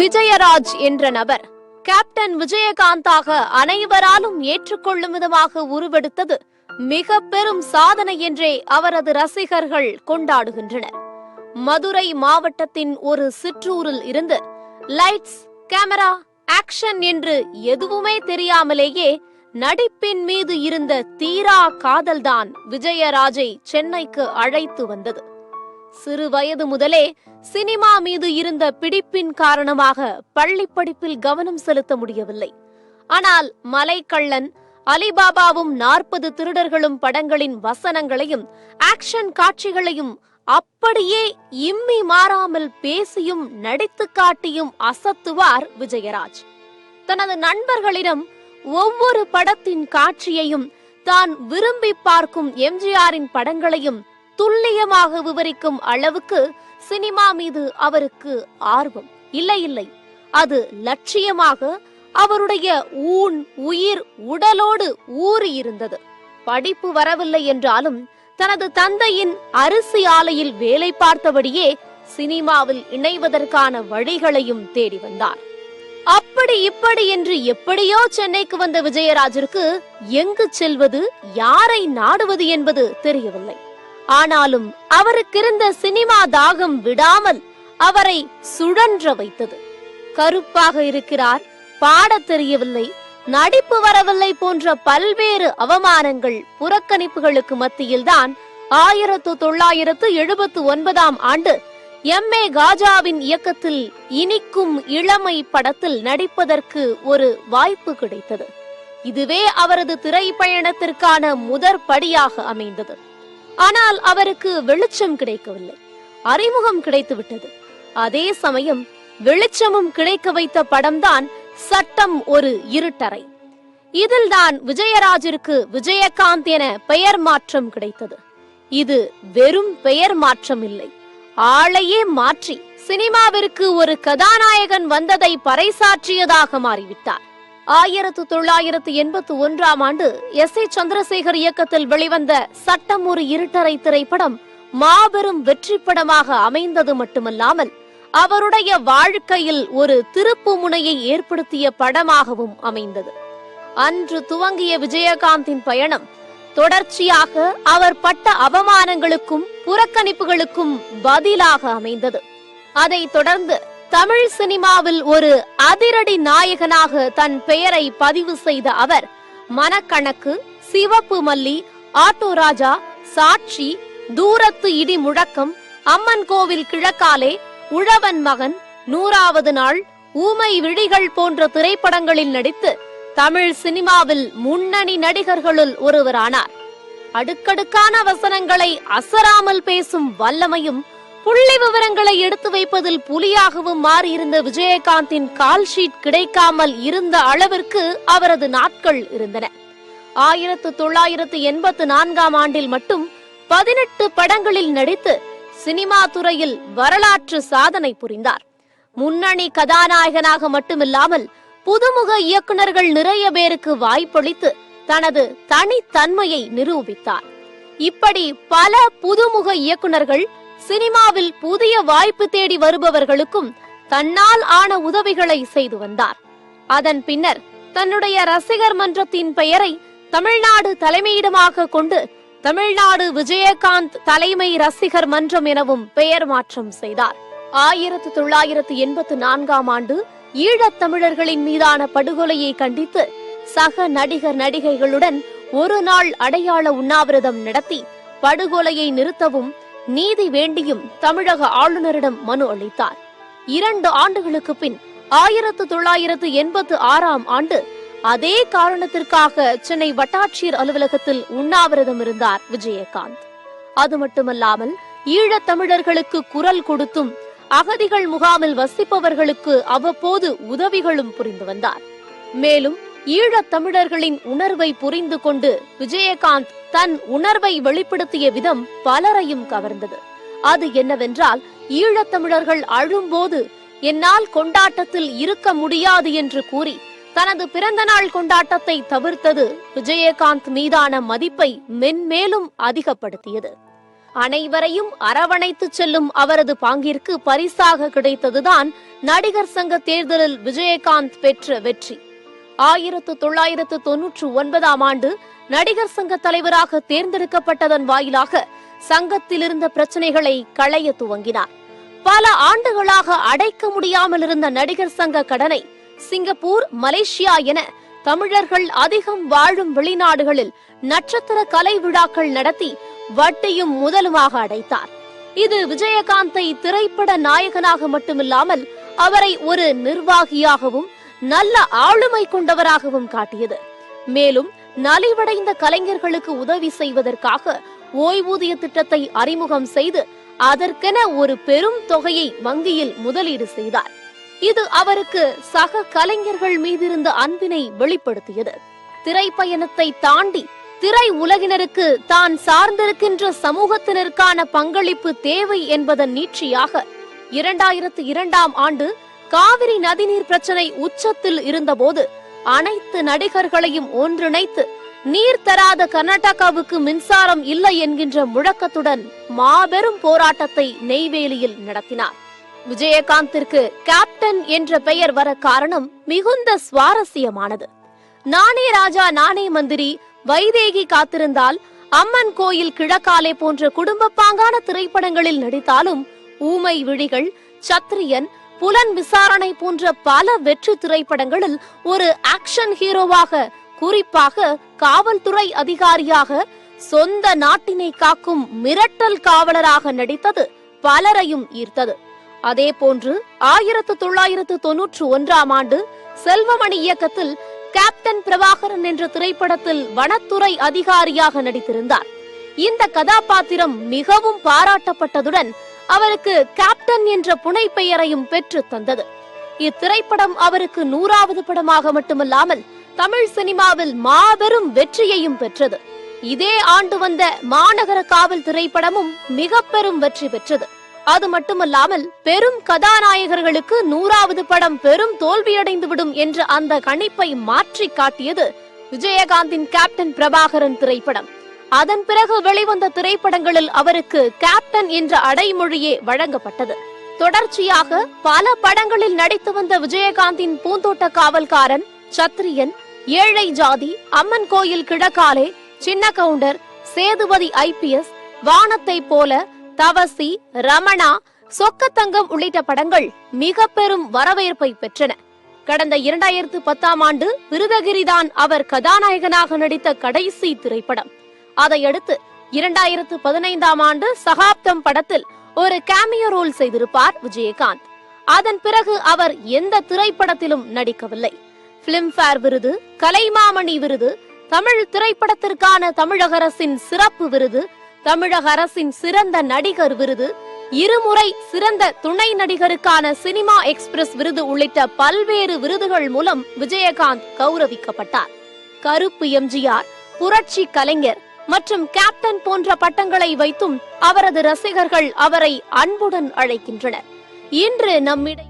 விஜயராஜ் என்ற நபர் கேப்டன் விஜயகாந்தாக அனைவராலும் ஏற்றுக்கொள்ளும் விதமாக உருவெடுத்தது மிக பெரும் சாதனை என்றே அவரது ரசிகர்கள் கொண்டாடுகின்றனர். மதுரை மாவட்டத்தின் ஒரு சிற்றூரில் இருந்து லைட்ஸ், கேமரா, ஆக்ஷன் என்று எதுவுமே தெரியாமலேயே நடிப்பின் மீது இருந்த தீரா காதல்தான் விஜயராஜை சென்னைக்கு அழைத்து வந்தது. சிறு வயது முதலே சினிமா மீது இருந்த பிடிப்பின் காரணமாக பள்ளி படிப்பில் கவனம் செலுத்த முடியவில்லை. ஆனால் மலைக்கள்ளன், அலிபாபாவும் 40 திருடர்களும் படங்களின் வசனங்களையும் ஆக்ஷன் காட்சிகளையும் அப்படியே இம்மி மாறாமல் பேசியும் நடித்து காட்டியும் அசத்துவார் விஜயராஜ். தனது நண்பர்களிடம் ஒவ்வொரு படத்தின் காட்சியையும், தான் விரும்பி பார்க்கும் எம்ஜிஆரின் படங்களையும் துல்லியமாக விவரிக்கும் அளவுக்கு சினிமா மீது அவருக்கு ஆர்வம் இல்லை, அது லட்சியமாக அவருடைய உயிர் உடலோடு ஊறி இருந்தது. படிப்பு வரவில்லை என்றாலும் தனது தந்தையின் அரிசி ஆலையில் வேலை பார்த்தபடியே சினிமாவில் இணைவதற்கான வழிகளையும் தேடி வந்தார். அப்படி இப்படி என்று எப்படியோ சென்னைக்கு வந்த விஜயராஜிற்கு எங்கு செல்வது, யாரை நாடுவது என்பது தெரியவில்லை. ஆனாலும் அவருக்கிருந்த சினிமா தாகம் விடாமல் அவரை சுழன்ற வைத்தது. கருப்பாக இருக்கிறார், பாடத் தெரியவில்லை, நடிப்பு வரவில்லை போன்ற பல்வேறு அவமானங்கள், புறக்கணிப்புகளுக்கு மத்தியில்தான் 1979 ஆண்டு M.A. காஜாவின் இயக்கத்தில் இனிக்கும் இளமை படத்தில் நடிப்பதற்கு ஒரு வாய்ப்பு கிடைத்தது. இதுவே அவரது திரைப்பயணத்திற்கான முதற் படியாக அமைந்தது. ஆனால் அவருக்கு வெளிச்சம் கிடைக்கவில்லை, அறிமுகம் கிடைத்துவிட்டது. அதே சமயம் வெளிச்சமும் கிடைக்க வைத்த படம்தான் சட்டம் ஒரு இருட்டறை. இதில்தான் விஜயராஜிற்கு விஜயகாந்த் என பெயர் மாற்றம் கிடைத்தது. இது வெறும் பெயர் மாற்றம் இல்லை, ஆளையே மாற்றி சினிமாவிற்கு ஒரு கதாநாயகன் வந்ததை பறைசாற்றியதாக மாறிவிட்டார். 1981 ஆண்டு S.A. சந்திரசேகர் இயக்கத்தில் வெளிவந்த சட்டம் ஒரு இருட்டறை திரைப்படம் மாபெரும் வெற்றி படமாக அமைந்தது மட்டுமல்லாமல் அவருடைய வாழ்க்கையில் ஒரு திருப்பு முனையை ஏற்படுத்திய படமாகவும் அமைந்தது. அன்று துவங்கிய விஜயகாந்தின் பயணம் தொடர்ச்சியாக அவர் பட்ட அவமானங்களுக்கும் புறக்கணிப்புகளுக்கும் பதிலாக அமைந்தது. அதை தொடர்ந்து தமிழ் சினிமாவில் ஒரு அதிரடி நாயகனாக தன் பெயரை பதிவு செய்த அவர் மனக்கணக்கு, சிவப்பு மல்லி, ஆட்டோ ராஜா, சாட்சி, தூரத்து இடி முழக்கம், அம்மன் கோவில் கிழக்காலே, உழவன் மகன், 100வது நாள், ஊமை விழிகள் போன்ற திரைப்படங்களில் நடித்து தமிழ் சினிமாவில் முன்னணி நடிகர்களுள் ஒருவரானார். அடுக்கடுக்கான வசனங்களை அசராமல் பேசும் வல்லமையும் புள்ளி விவரங்களை எடுத்து வைப்பதில் புலியாகவும் மாறியிருந்த விஜயகாந்தின் கால் ஷீட் கிடைக்காமல் இருந்த அளவிற்கு அவரது நாட்கள் இருந்தன. 1984 ஆண்டில் மட்டும் 18 படங்களில் நடித்து சினிமா துறையில் வரலாற்று சாதனை புரிந்தார். முன்னணி கதாநாயகனாக மட்டுமில்லாமல் புதுமுக இயக்குநர்கள் நிறைய பேருக்கு வாய்ப்பளித்து தனது தனித்தன்மையை நிரூபித்தார். இப்படி பல புதுமுக இயக்குநர்கள் சினிமாவில் புதிய வாய்ப்பு தேடி வருபவர்களுக்கும் தன்னால் ஆன உதவிகளை செய்து வந்தார். அதன் பின்னர் தன்னுடைய ரசிகர் மன்றத்தின் பெயரை தமிழ்நாடு தலைமையிடமாக கொண்டு தமிழ்நாடு விஜயகாந்த் தலைமை ரசிகர் மன்றம் எனவும் பெயர் மாற்றம் செய்தார். 1984 ஆண்டு ஈழத் தமிழர்களின் மீதான படுகொலையை கண்டித்து சக நடிகர் நடிகைகளுடன் ஒரு நாள் அடையாள உண்ணாவிரதம் நடத்தி படுகொலையை நிறுத்தவும் நீதி வேண்டியும் தமிழக ஆளுநரிடம் மனு அளித்தார். 2 ஆண்டுகளுக்கு பின் 1986 ஆண்டு அதே காரணத்திற்காக சென்னை வட்டாட்சியர் அலுவலகத்தில் உண்ணாவிரதம் இருந்தார் விஜயகாந்த். அது மட்டுமல்லாமல் ஈழத் தமிழர்களுக்கு குரல் கொடுத்தும் அகதிகள் முகாமில் வசிப்பவர்களுக்கு அவ்வப்போது உதவிகளும் புரிந்து வந்தார். மேலும் ஈழத் தமிழர்களின் உணர்வை புரிந்து கொண்டு விஜயகாந்த் தன் உணர்வை வெளிப்படுத்திய விதம் பலரையும் கவர்ந்தது. அது என்னவென்றால், ஈழத்தமிழர்கள் அழும்போது என்னால் கொண்டாட்டத்தில் இருக்க முடியாது என்று கூறி தனது பிறந்த நாள் கொண்டாட்டத்தை தவிர்த்தது விஜயகாந்த் மீதான மதிப்பை மென்மேலும் அதிகப்படுத்தியது. அனைவரையும் அரவணைத்து செல்லும் அவரது பாங்கிற்கு பரிசாக கிடைத்ததுதான் நடிகர் சங்க தேர்தலில் விஜயகாந்த் பெற்ற வெற்றி. 1999ஆம் ஆண்டு நடிகர் சங்க தலைவராக தேர்ந்தெடுக்கப்பட்டதன் வாயிலாக சங்கத்தில் இருந்த பிரச்சனைகளை களைய துவங்கினார். பல ஆண்டுகளாக அடைக்க முடியாமல் இருந்த நடிகர் சங்க கடனை சிங்கப்பூர், மலேசியா என தமிழர்கள் அதிகம் வாழும் வெளிநாடுகளில் நட்சத்திர கலை விழாக்கள் நடத்தி வட்டியும் முதலுமாக அடைத்தார். இது விஜயகாந்தை திரைப்பட நாயகனாக மட்டுமில்லாமல் அவரை ஒரு நிர்வாகியாகவும் நல்ல ஆளுமை கொண்டவராகவும் காட்டியது. மேலும் நலிவடைந்த கலைஞர்களுக்கு உதவி செய்வதற்காக ஓய்வூதிய திட்டத்தை அறிமுகம் செய்து அதற்கென ஒரு பெரும் தொகையை வங்கியில் முதலீடு செய்தார். இது அவருக்கு சக கலைஞர்கள் மீதிருந்த அன்பினை வெளிப்படுத்தியது. திரைப்பயணத்தை தாண்டி திரை உலகினருக்கு தான் சார்ந்திருக்கின்ற சமூகத்தினருக்கான பங்களிப்பு தேவை என்பதன் நீட்சியாக 2002ஆம் ஆண்டு காவிரி நதிநீர் பிரச்சனை உச்சத்தில் இருந்தபோது அனைத்து நடிகர்களையும் ஒன்றிணைத்து நீர் தராத கர்நாடகாவுக்கு மின்சாரம் இல்லை என்கின்ற முழக்கத்துடன் மாபெரும் போராட்டத்தை நெய்வேலியில் நடத்தினார். விஜயகாந்திற்கு கேப்டன் என்ற பெயர் வர காரணம் மிகுந்த சுவாரஸ்யமானது. நானே ராஜா நானே மந்திரி, வைதேகி காத்திருந்தால், அம்மன் கோயில் கிழக்காலே போன்ற குடும்ப பாங்கான திரைப்படங்களில் நடித்தாலும் ஊமை விழிகள், சத்திரியன், புலன் விசாரணை போன்ற பல வெற்றி திரைப்படங்களில் ஒரு ஆக்ஷன் ஹீரோவாக, குறிப்பாக காவல்துறை அதிகாரியாக, சொந்த நாட்டினை காக்கும் மிரட்டல் காவலராக நடித்தது பலரையும் ஈர்த்தது. அதே போன்று 1991ஆம் ஆண்டு செல்வமணி இயக்கத்தில் கேப்டன் பிரபாகரன் என்ற திரைப்படத்தில் வனத்துறை அதிகாரியாக நடித்திருந்தார். இந்த கதாபாத்திரம் மிகவும் பாராட்டப்பட்டதுடன் அவருக்கு கேப்டன் என்ற புனைப்பெயரையும் பெற்று தந்தது. இத்திரைப்படம் அவருக்கு 100வது படமாக மட்டுமல்லாமல் தமிழ் சினிமாவில் மாபெரும் வெற்றியையும் பெற்றது. இதே ஆண்டு வந்த மாநகர காவல் திரைப்படமும் மிக பெரும் வெற்றி பெற்றது. அது மட்டுமல்லாமல் பெரும் கதாநாயகர்களுக்கு 100வது படம் பெரும் தோல்வியடைந்துவிடும் என்ற அந்த கணிப்பை மாற்றி காட்டியது விஜயகாந்தின் கேப்டன் பிரபாகரன் திரைப்படம். அதன் பிறகு வெளிவந்த திரைப்படங்களில் அவருக்கு கேப்டன் என்ற அடைமொழியே வழங்கப்பட்டது. தொடர்ச்சியாக பல படங்களில் நடித்து வந்த விஜயகாந்தின் பூந்தோட்ட காவல்காரன், சத்திரியன், ஏழை ஜாதி, அம்மன் கோயில் கிழக்காலே, சின்ன கவுண்டர், சேதுபதி IPS, வானத்தை போல, தவசி, ரமணா, சொக்கத்தங்கம் உள்ளிட்ட படங்கள் மிக பெரும் வரவேற்பை பெற்றன. கடந்த 2010ஆம் ஆண்டு விருதகிரிதான் அவர் கதாநாயகனாக நடித்த கடைசி திரைப்படம். அதையடுத்து 2015ஆம் ஆண்டு சகாப்தம் படத்தில் ஒரு கேமியோ ரோல் செய்திருப்பார் விஜயகாந்த். அதன் பிறகு அவர் எந்த திரைப்படத்திலும் நடிக்கவில்லை. பிலிம்பேர் விருது, கலைமாமணி விருது, தமிழ் திரைப்படத்திற்கான தமிழக அரசின் சிறப்பு விருது, தமிழக அரசின் சிறந்த நடிகர் விருது, இருமுறை சிறந்த துணை நடிகருக்கான சினிமா எக்ஸ்பிரஸ் விருது உள்ளிட்ட பல்வேறு விருதுகள் மூலம் விஜயகாந்த் கௌரவிக்கப்பட்டார். கருப்பு எம்ஜிஆர், புரட்சி கலைஞர் மற்றும் கேப்டன் போன்ற பட்டங்களை வைத்தும் அவரது ரசிகர்கள் அவரை அன்புடன் அழைக்கின்றனர். இன்று நம்மிடையே